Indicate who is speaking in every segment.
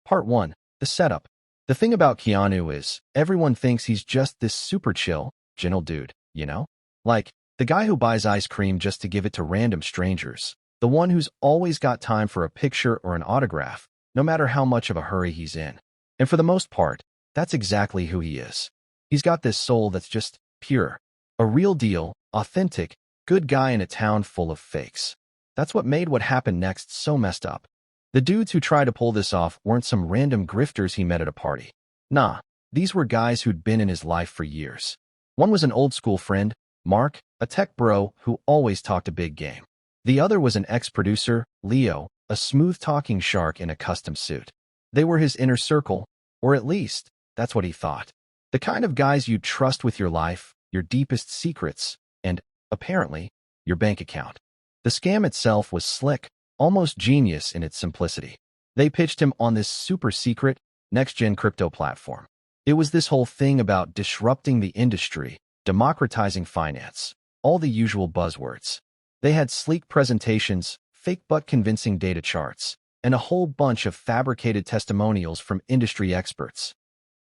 Speaker 1: Part 1. The setup. The thing about Keanu is, everyone thinks he's just this super chill, gentle dude, you know? Like, the guy who buys ice cream just to give it to random strangers. The one who's always got time for a picture or an autograph, no matter how much of a hurry he's in. And for the most part, that's exactly who he is. He's got this soul that's just pure. A real deal, authentic, good guy in a town full of fakes. That's what made what happened next so messed up. The dudes who tried to pull this off weren't some random grifters he met at a party. Nah, these were guys who'd been in his life for years. One was an old-school friend, Mark, a tech bro who always talked a big game. The other was an ex-producer, Leo, a smooth-talking shark in a custom suit. They were his inner circle, or at least, that's what he thought. The kind of guys you'd trust with your life, your deepest secrets, and, apparently, your bank account. The scam itself was slick, almost genius in its simplicity. They pitched him on this super-secret, next-gen crypto platform. It was this whole thing about disrupting the industry, democratizing finance, all the usual buzzwords. They had sleek presentations, fake but convincing data charts, and a whole bunch of fabricated testimonials from industry experts.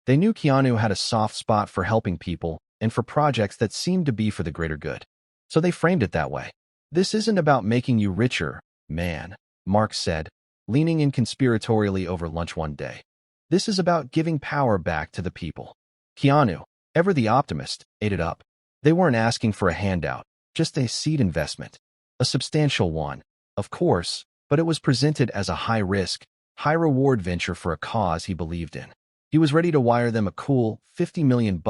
Speaker 1: They knew Keanu had a soft spot for helping people and for projects that seemed to be for the greater good. So they framed it that way. This isn't about making you richer, man, Mark said, leaning in conspiratorially over lunch one day. This is about giving power back to the people. Keanu, ever the optimist, ate it up. They weren't asking for a handout, just a seed investment. A substantial one, of course, but it was presented as a high-risk, high-reward venture for a cause he believed in. He was ready to wire them a cool $50 million,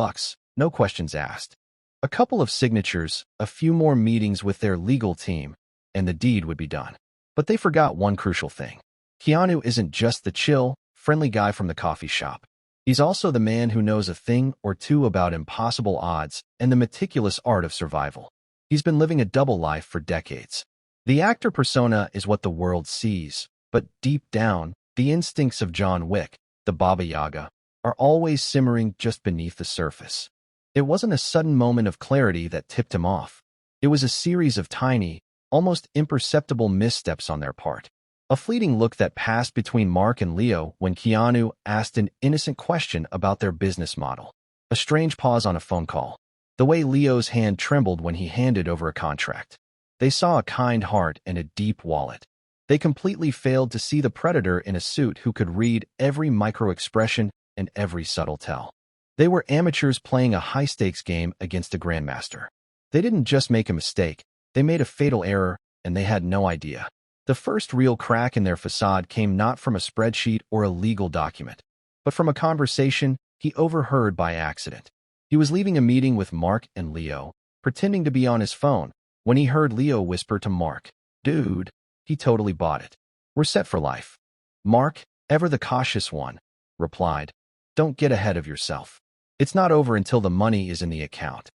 Speaker 1: no questions asked. A couple of signatures, a few more meetings with their legal team, and the deed would be done. But they forgot one crucial thing. Keanu isn't just the chill, friendly guy from the coffee shop. He's also the man who knows a thing or two about impossible odds and the meticulous art of survival. He's been living a double life for decades. The actor persona is what the world sees, but deep down, the instincts of John Wick, the Baba Yaga, are always simmering just beneath the surface. It wasn't a sudden moment of clarity that tipped him off. It was a series of tiny, almost imperceptible missteps on their part. A fleeting look that passed between Mark and Leo when Keanu asked an innocent question about their business model. A strange pause on a phone call. The way Leo's hand trembled when he handed over a contract. They saw a kind heart and a deep wallet. They completely failed to see the predator in a suit who could read every micro-expression and every subtle tell. They were amateurs playing a high-stakes game against a grandmaster. They didn't just make a mistake, they made a fatal error, and they had no idea. The first real crack in their facade came not from a spreadsheet or a legal document, but from a conversation he overheard by accident. He was leaving a meeting with Mark and Leo, pretending to be on his phone, when he heard Leo whisper to Mark, "Dude," he totally bought it. "We're set for life." Mark, ever the cautious one, replied, "Don't get ahead of yourself. It's not over until the money is in the account."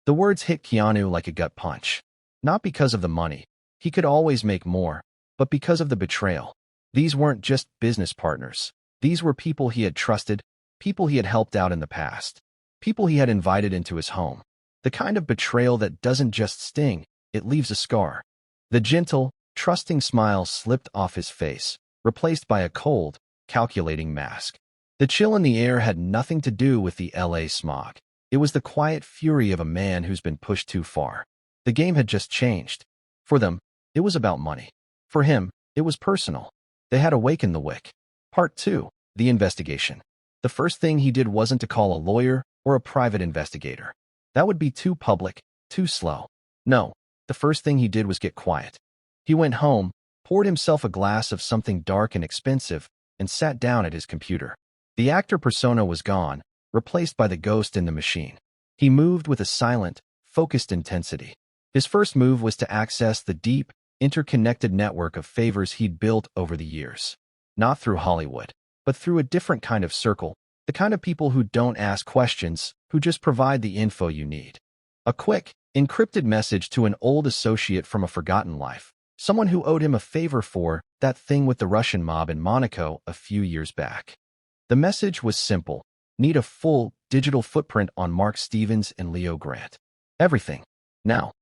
Speaker 1: The words hit Keanu like a gut punch. Not because of the money. He could always make more, but because of the betrayal. These weren't just business partners. These were people he had trusted, people he had helped out in the past, people he had invited into his home. The kind of betrayal that doesn't just sting, it leaves a scar. The gentle, trusting smile slipped off his face, replaced by a cold, calculating mask. The chill in the air had nothing to do with the LA smog. It was the quiet fury of a man who's been pushed too far. The game had just changed. For them, it was about money. For him, it was personal. They had awakened the wick. Part 2. The investigation. The first thing he did wasn't to call a lawyer or a private investigator. That would be too public, too slow. No, the first thing he did was get quiet. He went home, poured himself a glass of something dark and expensive, and sat down at his computer. The actor persona was gone, replaced by the ghost in the machine. He moved with a silent, focused intensity. His first move was to access the deep, interconnected network of favors he'd built over the years. Not through Hollywood, but through a different kind of circle, the kind of people who don't ask questions, who just provide the info you need. A quick, encrypted message to an old associate from a forgotten life, someone who owed him a favor for that thing with the Russian mob in Monaco a few years back. The message was simple: need a full, digital footprint on Mark Stevens and Leo Grant. Everything. Now.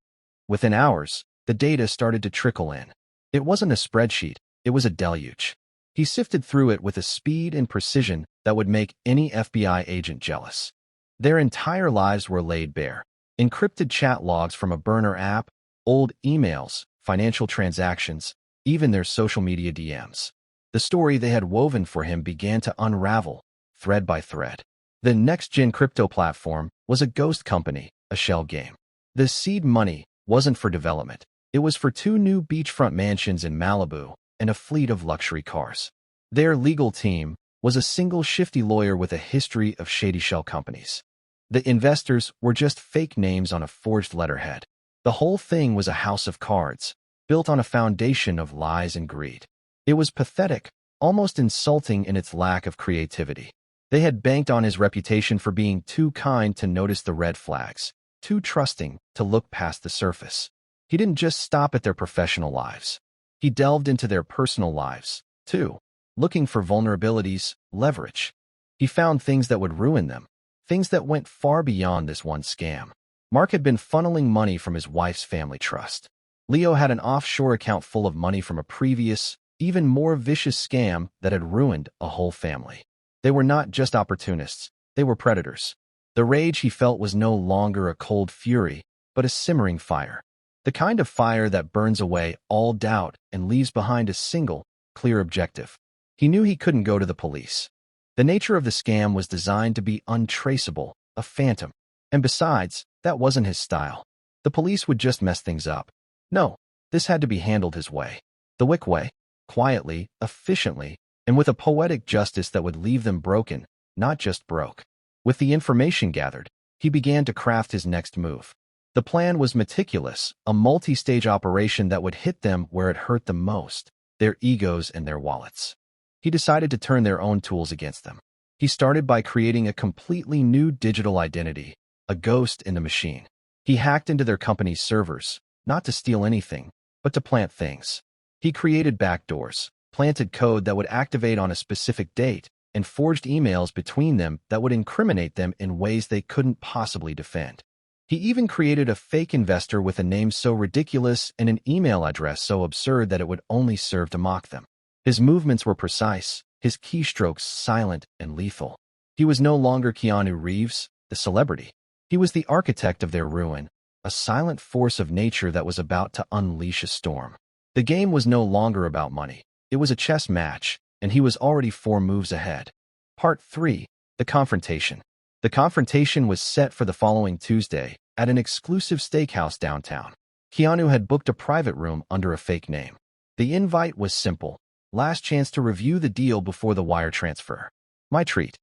Speaker 1: Within hours, the data started to trickle in. It wasn't a spreadsheet, it was a deluge. He sifted through it with a speed and precision that would make any FBI agent jealous. Their entire lives were laid bare. Encrypted chat logs from a burner app, old emails, financial transactions, even their social media DMs. The story they had woven for him began to unravel, thread by thread. The next-gen crypto platform was a ghost company, a shell game. The seed money wasn't for development. It was for 2 new beachfront mansions in Malibu and a fleet of luxury cars. Their legal team was a single shifty lawyer with a history of shady shell companies. The investors were just fake names on a forged letterhead. The whole thing was a house of cards, built on a foundation of lies and greed. It was pathetic, almost insulting in its lack of creativity. They had banked on his reputation for being too kind to notice the red flags, too trusting to look past the surface. He didn't just stop at their professional lives. He delved into their personal lives, too, looking for vulnerabilities, leverage. He found things that would ruin them, things that went far beyond this one scam. Mark had been funneling money from his wife's family trust. Leo had an offshore account full of money from a previous, even more vicious scam that had ruined a whole family. They were not just opportunists, they were predators. The rage he felt was no longer a cold fury, but a simmering fire. The kind of fire that burns away all doubt and leaves behind a single, clear objective. He knew he couldn't go to the police. The nature of the scam was designed to be untraceable, a phantom. And besides, that wasn't his style. The police would just mess things up. No, this had to be handled his way. The Wick way, quietly, efficiently, and with a poetic justice that would leave them broken, not just broke. With the information gathered, he began to craft his next move. The plan was meticulous, a multi-stage operation that would hit them where it hurt them most, their egos and their wallets. He decided to turn their own tools against them. He started by creating a completely new digital identity, a ghost in the machine. He hacked into their company's servers, not to steal anything, but to plant things. He created backdoors, planted code that would activate on a specific date, and forged emails between them that would incriminate them in ways they couldn't possibly defend. He even created a fake investor with a name so ridiculous and an email address so absurd that it would only serve to mock them. His movements were precise, his keystrokes silent and lethal. He was no longer Keanu Reeves, the celebrity. He was the architect of their ruin, a silent force of nature that was about to unleash a storm. The game was no longer about money. It was a chess match, and he was already 4 moves ahead. Part 3. The Confrontation. The confrontation was set for the following Tuesday at an exclusive steakhouse downtown. Keanu had booked a private room under a fake name. The invite was simple. Last chance to review the deal before the wire transfer. My treat.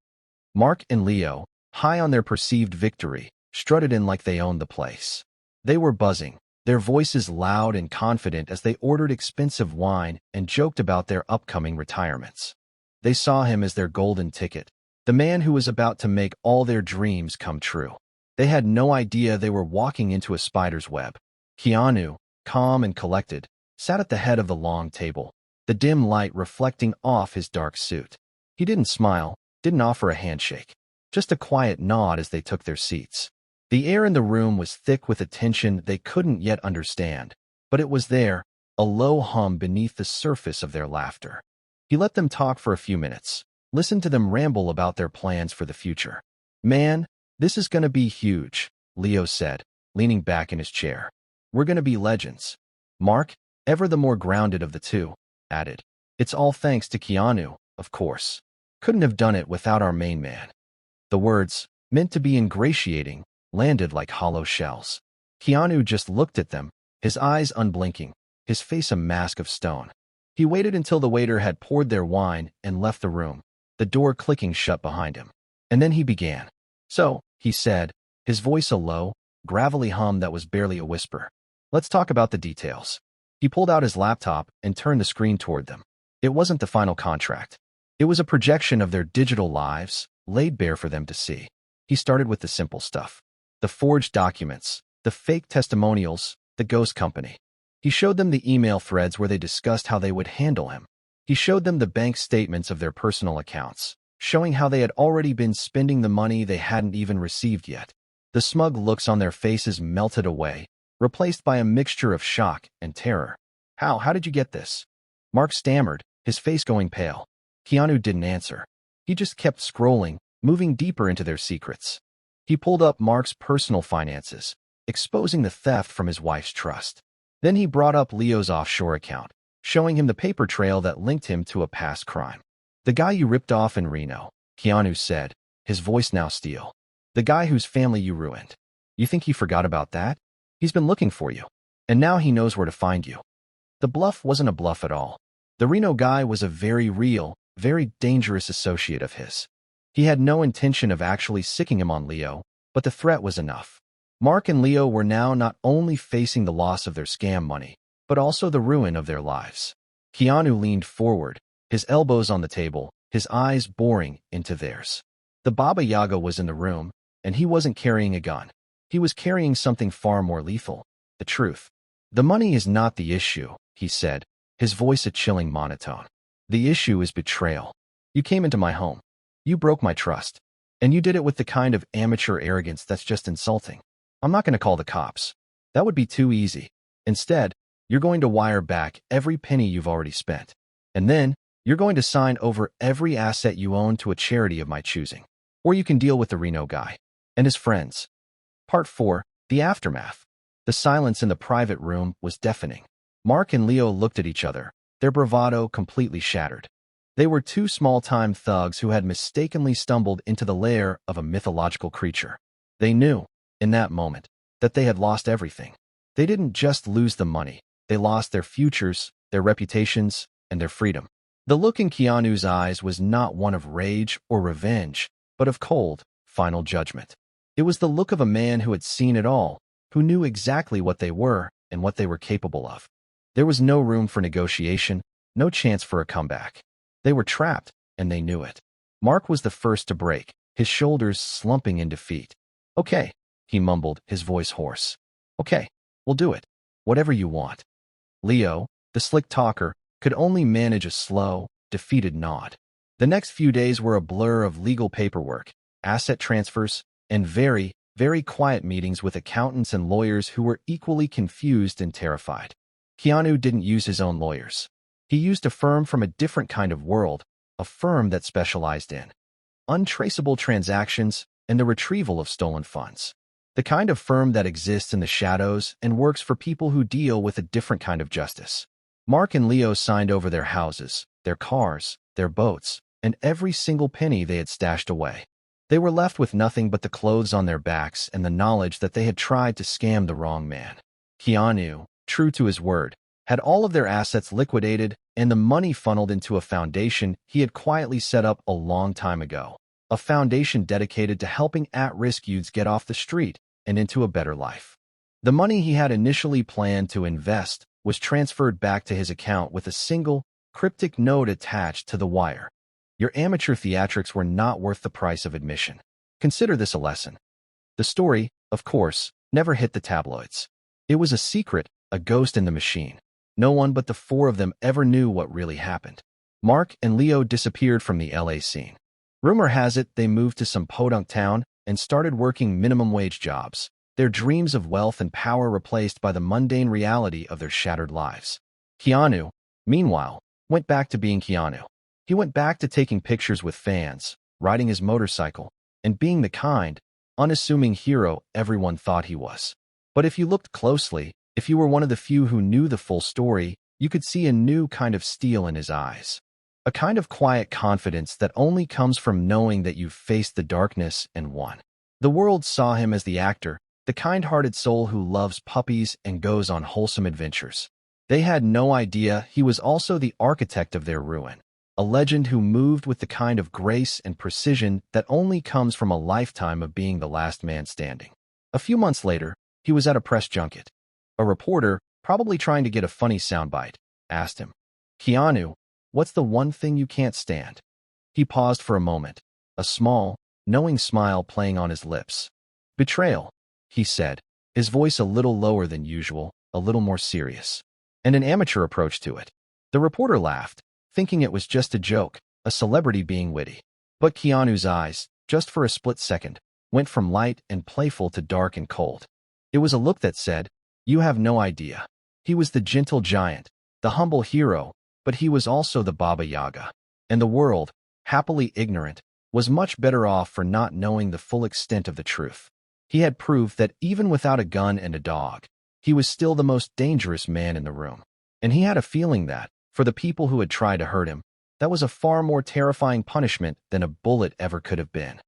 Speaker 1: Mark and Leo, high on their perceived victory, strutted in like they owned the place. They were buzzing, their voices loud and confident as they ordered expensive wine and joked about their upcoming retirements. They saw him as their golden ticket, the man who was about to make all their dreams come true. They had no idea they were walking into a spider's web. Keanu, calm and collected, sat at the head of the long table, the dim light reflecting off his dark suit. He didn't smile, didn't offer a handshake, just a quiet nod as they took their seats. The air in the room was thick with a tension they couldn't yet understand, but it was there, a low hum beneath the surface of their laughter. He let them talk for a few minutes, listened to them ramble about their plans for the future. Man, this is gonna be huge, Leo said, leaning back in his chair. We're gonna be legends. Mark, ever the more grounded of the two, added. It's all thanks to Keanu, of course. Couldn't have done it without our main man. The words, meant to be ingratiating, landed like hollow shells. Keanu just looked at them, his eyes unblinking, his face a mask of stone. He waited until the waiter had poured their wine and left the room, the door clicking shut behind him. And then he began. So, he said, his voice a low, gravelly hum that was barely a whisper. Let's talk about the details. He pulled out his laptop and turned the screen toward them. It wasn't the final contract. It was a projection of their digital lives, laid bare for them to see. He started with the simple stuff. The forged documents, the fake testimonials, the ghost company. He showed them the email threads where they discussed how they would handle him. He showed them the bank statements of their personal accounts, showing how they had already been spending the money they hadn't even received yet. The smug looks on their faces melted away, replaced by a mixture of shock and terror. How did you get this? Mark stammered, his face going pale. Keanu didn't answer. He just kept scrolling, moving deeper into their secrets. He pulled up Mark's personal finances, exposing the theft from his wife's trust. Then he brought up Leo's offshore account, showing him the paper trail that linked him to a past crime. "The guy you ripped off in Reno," Keanu said, his voice now steel. "The guy whose family you ruined. You think he forgot about that? He's been looking for you. And now he knows where to find you." The bluff wasn't a bluff at all. The Reno guy was a very real, very dangerous associate of his. He had no intention of actually sicking him on Leo, but the threat was enough. Mark and Leo were now not only facing the loss of their scam money, but also the ruin of their lives. Keanu leaned forward, his elbows on the table, his eyes boring into theirs. The Baba Yaga was in the room, and he wasn't carrying a gun. He was carrying something far more lethal: the truth. "The money is not the issue," he said, his voice a chilling monotone. "The issue is betrayal. You came into my home. You broke my trust. And you did it with the kind of amateur arrogance that's just insulting. I'm not going to call the cops. That would be too easy. Instead, you're going to wire back every penny you've already spent. And then, you're going to sign over every asset you own to a charity of my choosing. Or you can deal with the Reno guy and his friends." Part 4. The Aftermath. The silence in the private room was deafening. Mark and Leo looked at each other, their bravado completely shattered. They were two small-time thugs who had mistakenly stumbled into the lair of a mythological creature. They knew, in that moment, that they had lost everything. They didn't just lose the money. They lost their futures, their reputations, and their freedom. The look in Keanu's eyes was not one of rage or revenge, but of cold, final judgment. It was the look of a man who had seen it all, who knew exactly what they were and what they were capable of. There was no room for negotiation, no chance for a comeback. They were trapped, and they knew it. Mark was the first to break, his shoulders slumping in defeat. "Okay," he mumbled, his voice hoarse. "Okay, we'll do it. Whatever you want." Leo, the slick talker, could only manage a slow, defeated nod. The next few days were a blur of legal paperwork, asset transfers, and very, very quiet meetings with accountants and lawyers who were equally confused and terrified. Keanu didn't use his own lawyers. He used a firm from a different kind of world, a firm that specialized in untraceable transactions and the retrieval of stolen funds. The kind of firm that exists in the shadows and works for people who deal with a different kind of justice. Mark and Leo signed over their houses, their cars, their boats, and every single penny they had stashed away. They were left with nothing but the clothes on their backs and the knowledge that they had tried to scam the wrong man. Keanu, true to his word, had all of their assets liquidated and the money funneled into a foundation he had quietly set up a long time ago. A foundation dedicated to helping at-risk youths get off the street and into a better life. The money he had initially planned to invest was transferred back to his account with a single, cryptic note attached to the wire. "Your amateur theatrics were not worth the price of admission. Consider this a lesson." The story, of course, never hit the tabloids. It was a secret, a ghost in the machine. No one but the four of them ever knew what really happened. Mark and Leo disappeared from the LA scene. Rumor has it they moved to some podunk town and started working minimum-wage jobs, their dreams of wealth and power replaced by the mundane reality of their shattered lives. Keanu, meanwhile, went back to being Keanu. He went back to taking pictures with fans, riding his motorcycle, and being the kind, unassuming hero everyone thought he was. But if you looked closely, if you were one of the few who knew the full story, you could see a new kind of steel in his eyes. A kind of quiet confidence that only comes from knowing that you've faced the darkness and won. The world saw him as the actor, the kind-hearted soul who loves puppies and goes on wholesome adventures. They had no idea he was also the architect of their ruin. A legend who moved with the kind of grace and precision that only comes from a lifetime of being the last man standing. A few months later, he was at a press junket. A reporter, probably trying to get a funny soundbite, asked him, "Keanu, what's the one thing you can't stand?" He paused for a moment, a small, knowing smile playing on his lips. "Betrayal," he said, his voice a little lower than usual, a little more serious, and an amateur approach to it. The reporter laughed, thinking it was just a joke, a celebrity being witty. But Keanu's eyes, just for a split second, went from light and playful to dark and cold. It was a look that said, "You have no idea." He was the gentle giant, the humble hero, but he was also the Baba Yaga. And the world, happily ignorant, was much better off for not knowing the full extent of the truth. He had proved that even without a gun and a dog, he was still the most dangerous man in the room. And he had a feeling that, for the people who had tried to hurt him, that was a far more terrifying punishment than a bullet ever could have been.